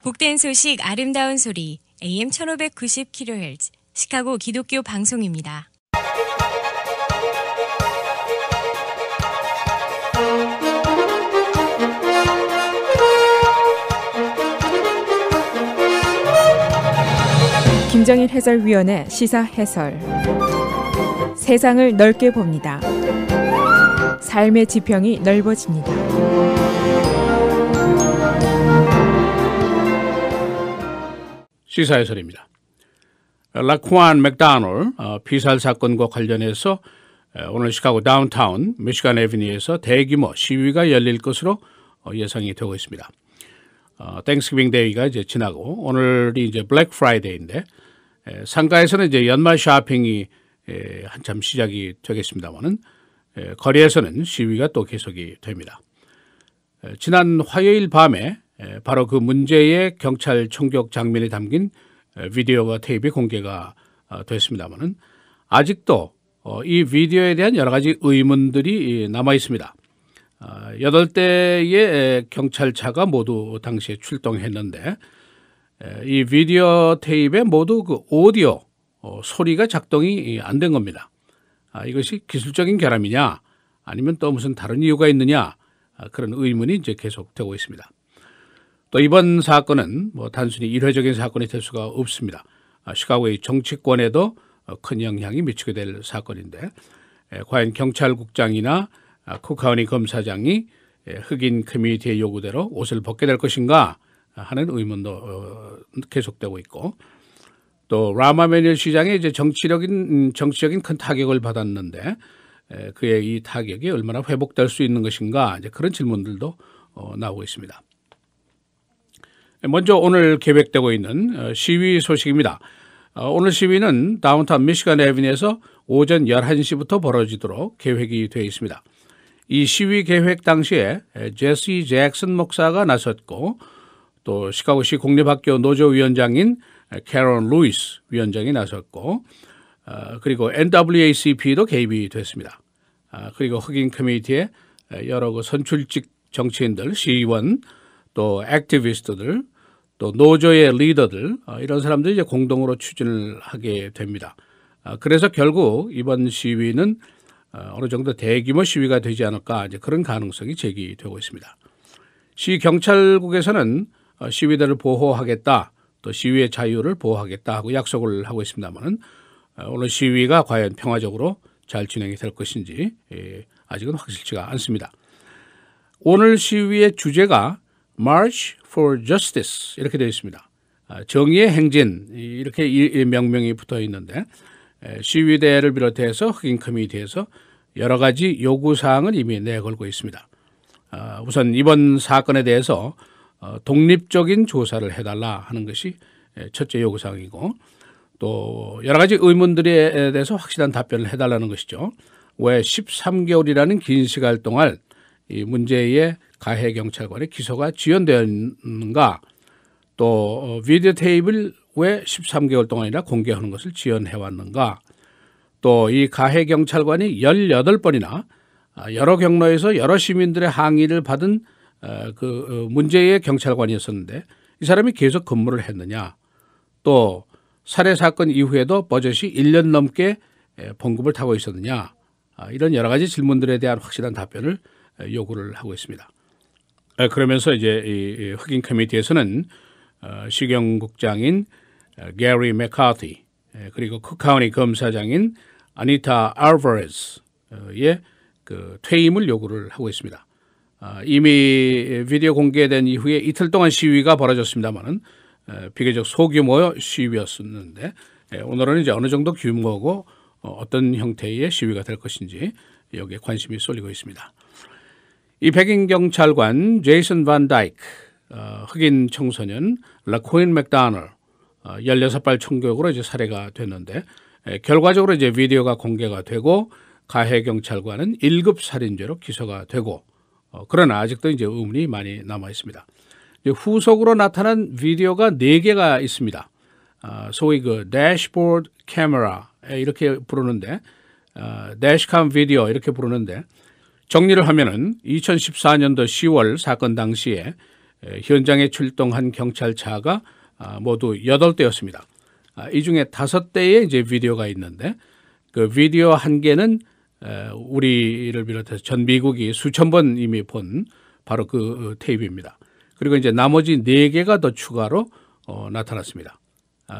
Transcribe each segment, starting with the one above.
복된 소식 아름다운 소리 AM 1590kHz 시카고 기독교 방송입니다. 김정일 해설위원의 시사 해설. 세상을 넓게 봅니다. 삶의 지평이 넓어집니다. 시사 해설입니다. 라쿠안 맥다널 피살 사건과 관련해서 오늘 시카고 다운타운 미시간 애비뉴에서 대규모 시위가 열릴 것으로 예상이 되고 있습니다. 땡스기빙 데이가 이제 지나고 오늘이 이제 블랙 프라이데이인데 상가에서는 이제 연말 쇼핑이 한참 시작이 되겠습니다만은 거리에서는 시위가 또 계속이 됩니다. 지난 화요일 밤에 바로 그 문제의 경찰 총격 장면이 담긴 비디오와 테이프 공개가 됐습니다만은 아직도 이 비디오에 대한 여러 가지 의문들이 남아 있습니다. 8대의 경찰차가 모두 당시에 출동했는데 이 비디오 테이프에 모두 그 오디오 소리가 작동이 안 된 겁니다. 이것이 기술적인 결함이냐 아니면 또 무슨 다른 이유가 있느냐 그런 의문이 이제 계속되고 있습니다. 또 이번 사건은 뭐 단순히 일회적인 사건이 될 수가 없습니다. 시카고의 정치권에도 큰 영향이 미치게 될 사건인데 과연 경찰국장이나 쿡카우니 검사장이 흑인 커뮤니티의 요구대로 옷을 벗게 될 것인가 하는 의문도 계속되고 있고 또 라마 매뉴엘 시장의 이제 정치적인 큰 타격을 받았는데 그의 이 타격이 얼마나 회복될 수 있는 것인가 이제 그런 질문들도 나오고 있습니다. 먼저 오늘 계획되고 있는 시위 소식입니다. 오늘 시위는 다운타운 미시간 애비뉴에서 오전 11시부터 벌어지도록 계획이 되어 있습니다. 이 시위 계획 당시에 제시 잭슨 목사가 나섰고 또 시카고시 공립학교 노조위원장인 캐런 루이스 위원장이 나섰고 그리고 NAACP도 개입이 됐습니다. 그리고 흑인 커뮤니티의 여러 그 선출직 정치인들, 시의원, 또 액티비스트들, 또 노조의 리더들 이런 사람들이 이제 공동으로 추진을 하게 됩니다. 그래서 결국 이번 시위는 어느 정도 대규모 시위가 되지 않을까 이제 그런 가능성이 제기되고 있습니다. 시 경찰국에서는 시위대를 보호하겠다, 또 시위의 자유를 보호하겠다 하고 약속을 하고 있습니다만은 오늘 시위가 과연 평화적으로 잘 진행이 될 것인지 아직은 확실치가 않습니다. 오늘 시위의 주제가 March for Justice 이렇게 되어 있습니다. 정의의 행진 이렇게 명명이 붙어 있는데 시위대를 비롯해서 흑인 커뮤니티에서 여러 가지 요구사항을 이미 내걸고 있습니다. 우선 이번 사건에 대해서 독립적인 조사를 해달라 하는 것이 첫째 요구사항이고 또 여러 가지 의문들에 대해서 확실한 답변을 해달라는 것이죠. 왜 13개월이라는 긴 시간 동안 이 문제의 가해 경찰관의 기소가 지연되었는가 또 비디오 테이프를 왜 13개월 동안이나 공개하는 것을 지연해왔는가 또 이 가해 경찰관이 18번이나 여러 경로에서 여러 시민들의 항의를 받은 그 문제의 경찰관이었었는데 이 사람이 계속 근무를 했느냐 또 살해 사건 이후에도 버젓이 1년 넘게 봉급을 타고 있었느냐 이런 여러 가지 질문들에 대한 확실한 답변을 요구를 하고 있습니다. 그러면서 이제 이 흑인 커뮤니티에서는 시경국장인 게리 맥카티 그리고 쿡카우니 검사장인 아니타 알바레즈의 그 퇴임을 요구를 하고 있습니다. 이미 비디오 공개된 이후에 이틀 동안 시위가 벌어졌습니다만은 비교적 소규모 시위였었는데 오늘은 이제 어느 정도 규모고 어떤 형태의 시위가 될 것인지 여기에 관심이 쏠리고 있습니다. 이 백인 경찰관 제이슨 반 다이크 흑인 청소년 라코인 맥다널 16발 총격으로 이제 살해가 됐는데 결과적으로 이제 비디오가 공개가 되고 가해 경찰관은 1급 살인죄로 기소가 되고 그러나 아직도 이제 의문이 많이 남아 있습니다. 후속으로 나타난 비디오가 4개가 있습니다. 소위 그 대시보드 카메라 이렇게 부르는데 대시캠 비디오 이렇게 부르는데 정리를 하면은 2014년도 10월 사건 당시에 현장에 출동한 경찰차가 모두 8대였습니다. 이 중에 5대의 이제 비디오가 있는데 그 비디오 한 개는 우리를 비롯해서 전 미국이 수천 번 이미 본 바로 그 테이프입니다. 그리고 이제 나머지 4개가 더 추가로 나타났습니다.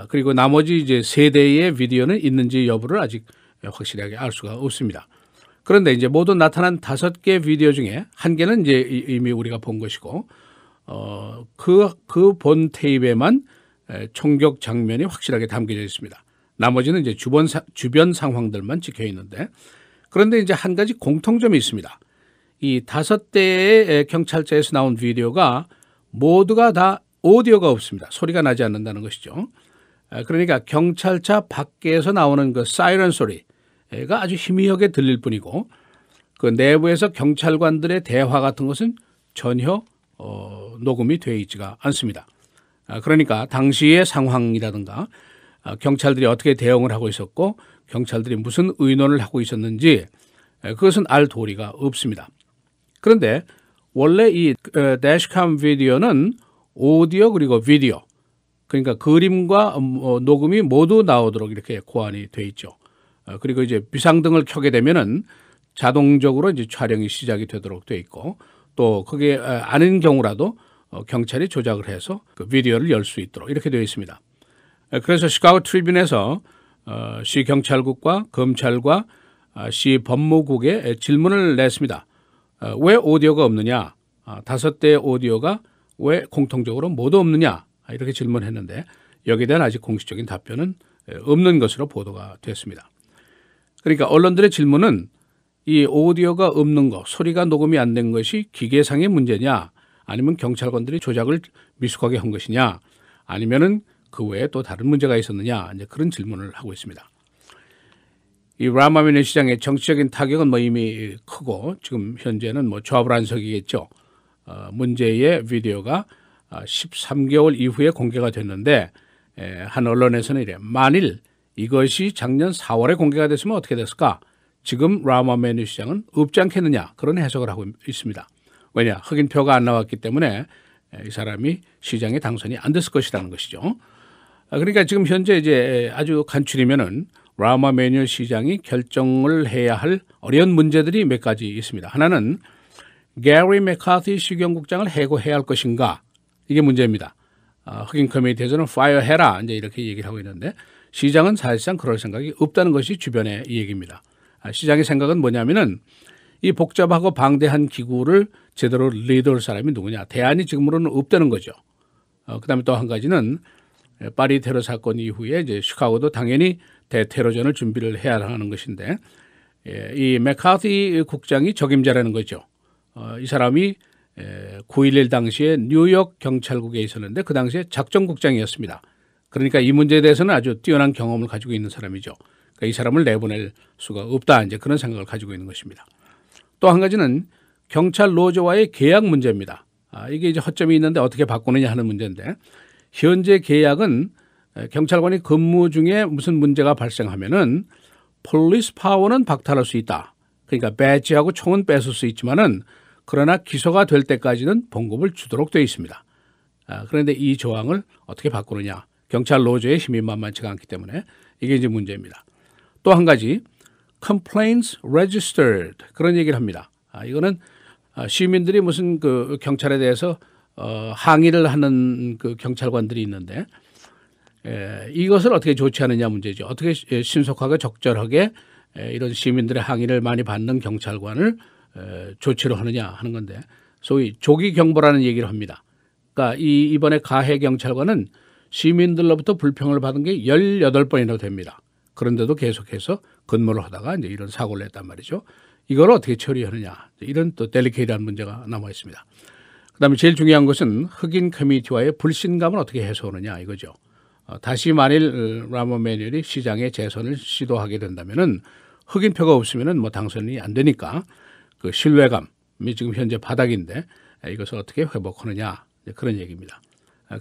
그리고 나머지 이제 3대의 비디오는 있는지 여부를 아직 확실하게 알 수가 없습니다. 그런데 이제 모두 나타난 5개 비디오 중에 1개는 이제 이미 우리가 본 것이고, 그 본 테이프에만 총격 장면이 확실하게 담겨져 있습니다. 나머지는 이제 주변 상황들만 찍혀 있는데, 그런데 이제 한 가지 공통점이 있습니다. 이 5대의 경찰차에서 나온 비디오가 모두가 다 오디오가 없습니다. 소리가 나지 않는다는 것이죠. 그러니까 경찰차 밖에서 나오는 그 사이렌 소리가 아주 희미하게 들릴 뿐이고 그 내부에서 경찰관들의 대화 같은 것은 전혀 녹음이 되어 있지가 않습니다. 그러니까 당시의 상황이라든가 경찰들이 어떻게 대응을 하고 있었고 경찰들이 무슨 의논을 하고 있었는지 그것은 알 도리가 없습니다. 그런데 원래 이 대시캠 비디오는 오디오 그리고 비디오 그러니까 그림과 녹음이 모두 나오도록 이렇게 고안이 돼 있죠. 그리고 이제 비상등을 켜게 되면은 자동적으로 이제 촬영이 시작이 되도록 돼 있고 또 그게 아닌 경우라도 경찰이 조작을 해서 그 비디오를 열 수 있도록 이렇게 되어 있습니다. 그래서 시카고 트리뷴에서 시 경찰국과 검찰과 시 법무국에 질문을 냈습니다. 왜 오디오가 없느냐? 5대의 오디오가 왜 공통적으로 모두 없느냐? 이렇게 질문했는데 여기에 대한 아직 공식적인 답변은 없는 것으로 보도가 됐습니다. 그러니까 언론들의 질문은 이 오디오가 없는 것, 소리가 녹음이 안 된 것이 기계상의 문제냐? 아니면 경찰관들이 조작을 미숙하게 한 것이냐? 아니면은 그 외에 또 다른 문제가 있었느냐? 이제 그런 질문을 하고 있습니다. 이 라마메뉴 시장의 정치적인 타격은 뭐 이미 크고 지금 현재는 뭐 좌불안석이겠죠. 문제의 비디오가 13개월 이후에 공개가 됐는데 한 언론에서는 이래 만일 이것이 작년 4월에 공개가 됐으면 어떻게 됐을까? 지금 라마메뉴 시장은 없지 않겠느냐 그런 해석을 하고 있습니다. 왜냐 흑인표가 안 나왔기 때문에 이 사람이 시장에 당선이 안 됐을 것이라는 것이죠. 그러니까 지금 현재 이제 아주 간추리면은 라마메뉴 시장이 결정을 해야 할 어려운 문제들이 몇 가지 있습니다. 하나는 게리 맥카티 시경국장을 해고해야 할 것인가 이게 문제입니다. 흑인 커뮤니티에서는 파이어해라 이제 이렇게 얘기를 하고 있는데 시장은 사실상 그럴 생각이 없다는 것이 주변의 얘기입니다. 시장의 생각은 뭐냐면은 이 복잡하고 방대한 기구를 제대로 리드할 사람이 누구냐 대안이 지금으로는 없다는 거죠. 그다음에 또 한 가지는 파리 테러 사건 이후에 이제 시카고도 당연히 대테러전을 준비를 해야 하는 것인데 이 맥카티 국장이 적임자라는 거죠. 이 사람이 9.11 당시에 뉴욕 경찰국에 있었는데 그 당시에 작전국장이었습니다. 그러니까 이 문제에 대해서는 아주 뛰어난 경험을 가지고 있는 사람이죠. 그러니까 이 사람을 내보낼 수가 없다 이제 그런 생각을 가지고 있는 것입니다. 또 한 가지는 경찰 노조와의 계약 문제입니다. 이게 이제 허점이 있는데 어떻게 바꾸느냐 하는 문제인데 현재 계약은 경찰관이 근무 중에 무슨 문제가 발생하면은 폴리스 파워는 박탈할 수 있다. 그러니까 배지하고 총은 뺏을 수 있지만은 그러나 기소가 될 때까지는 봉급을 주도록 되어 있습니다. 그런데 이 조항을 어떻게 바꾸느냐. 경찰 노조의 힘이 만만치가 않기 때문에 이게 이제 문제입니다. 또 한 가지 complaints registered 그런 얘기를 합니다. 이거는 시민들이 무슨 그 경찰에 대해서 항의를 하는 그 경찰관들이 있는데 이것을 어떻게 조치하느냐 문제죠. 어떻게 신속하게 적절하게 이런 시민들의 항의를 많이 받는 경찰관을 조치를 하느냐 하는 건데 소위 조기 경보라는 얘기를 합니다. 그러니까 이번에 가해 경찰관은 시민들로부터 불평을 받은 게 18번이나 됩니다. 그런데도 계속해서 근무를 하다가 이제 이런 사고를 냈단 말이죠. 이걸 어떻게 처리하느냐 이런 또 델리케이트한 문제가 남아 있습니다. 그다음에 제일 중요한 것은 흑인 커뮤니티와의 불신감을 어떻게 해소하느냐 이거죠. 다시 만일 라마메뉴이 시장에 재선을 시도하게 된다면은 흑인표가 없으면은 뭐 당선이 안 되니까 그 신뢰감이 지금 현재 바닥인데 이것을 어떻게 회복하느냐 그런 얘기입니다.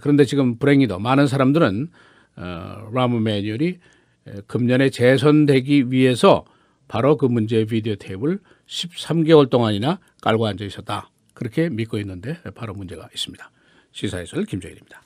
그런데 지금 불행히도 많은 사람들은 라마메뉴이 금년에 재선되기 위해서 바로 그 문제의 비디오 테이프를 13개월 동안이나 깔고 앉아 있었다. 그렇게 믿고 있는데 바로 문제가 있습니다. 시사해설 김종일입니다.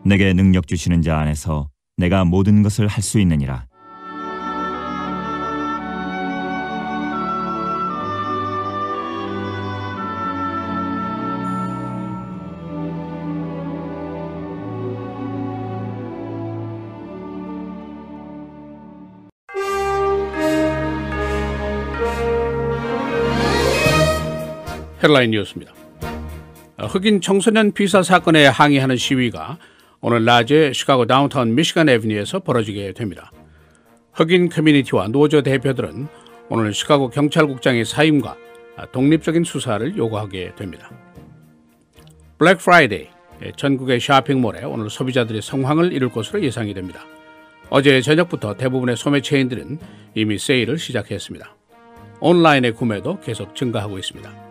내게 능력 주시는 자 안에서 내가 모든 것을 할 수 있느니라. 헤드라인 뉴스입니다. 흑인 청소년 피살 사건에 항의하는 시위가 오늘 낮에 시카고 다운타운 미시간 애비뉴에서 벌어지게 됩니다. 흑인 커뮤니티와 노조 대표들은 오늘 시카고 경찰국장의 사임과 독립적인 수사를 요구하게 됩니다. 블랙 프라이데이, 전국의 쇼핑몰에 오늘 소비자들의 성황을 이룰 것으로 예상이 됩니다. 어제 저녁부터 대부분의 소매 체인들은 이미 세일을 시작했습니다. 온라인의 구매도 계속 증가하고 있습니다.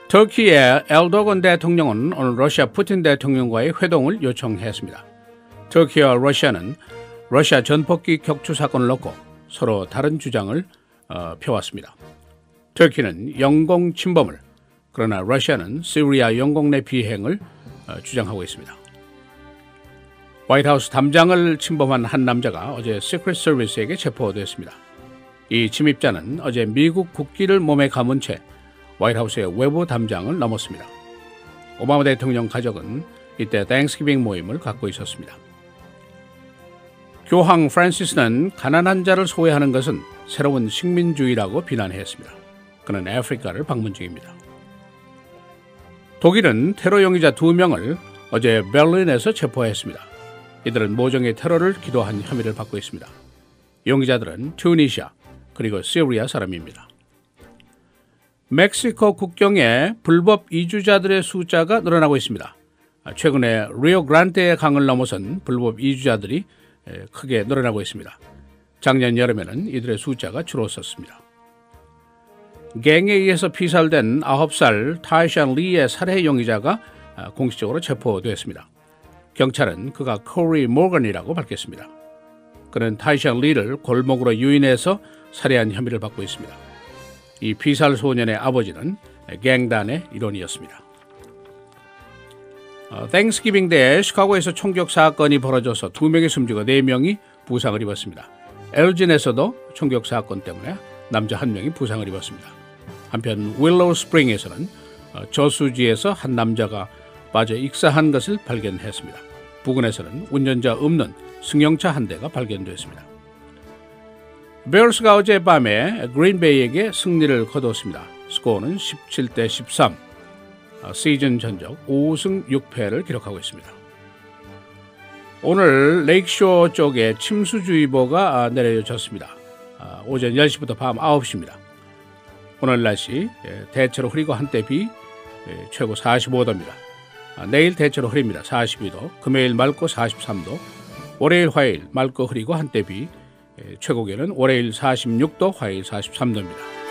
터키의 엘도건 대통령은 오늘 러시아 푸틴 대통령과의 회동을 요청했습니다. 터키와 러시아는 러시아 전폭기 격추 사건을 놓고 서로 다른 주장을 펴왔습니다. 터키는 영공 침범을, 그러나 러시아는 시리아 영공 내 비행을 주장하고 있습니다. 화이트하우스 담장을 침범한 한 남자가 어제 시크릿 서비스에게 체포됐습니다. 이 침입자는 어제 미국 국기를 몸에 감은 채 화이트하우스의 외부 담장을 넘었습니다. 오바마 대통령 가족은 이때 땡스기빙 모임을 갖고 있었습니다. 교황 프란시스는 가난한 자를 소외하는 것은 새로운 식민주의라고 비난했습니다. 그는 아프리카를 방문 중입니다. 독일은 테러 용의자 2명을 어제 베를린에서 체포했습니다. 이들은 모종의 테러를 기도한 혐의를 받고 있습니다. 용의자들은 튜니시아 그리고 시리아 사람입니다. 멕시코 국경에 불법 이주자들의 숫자가 늘어나고 있습니다. 최근에 리오그란데 강을 넘어선 불법 이주자들이 크게 늘어나고 있습니다. 작년 여름에는 이들의 숫자가 줄었었습니다. 갱에 의해서 피살된 9살 타이샨 리의 살해 용의자가 공식적으로 체포됐습니다. 경찰은 그가 코리 모건이라고 밝혔습니다. 그는 타이샨 리를 골목으로 유인해서 살해한 혐의를 받고 있습니다. 이 피살 소년의 아버지는 갱단의 일원이었습니다. 땡스기빙 때 시카고에서 총격 사건이 벌어져서 2명이 숨지고 4명이 부상을 입었습니다. 엘진에서도 총격 사건 때문에 남자 1명이 부상을 입었습니다. 한편 윌로우 스프링에서는 저수지에서 한 남자가 빠져 익사한 것을 발견했습니다. 부근에서는 운전자 없는 승용차 한 대가 발견됐습니다. 베어스가 어젯밤에 그린베이에게 승리를 거뒀습니다. 스코어는 17대 13, 시즌 전적 5승 6패를 기록하고 있습니다. 오늘 레이크쇼 쪽에 침수주의보가 내려졌습니다. 오전 10시부터 밤 9시입니다. 오늘 날씨 대체로 흐리고 한때 비, 최고 45도입니다. 내일 대체로 흐립니다. 42도, 금요일 맑고 43도, 월요일 화요일 맑고 흐리고 한때 비, 최고기는 월요일 46도, 화요일 43도입니다.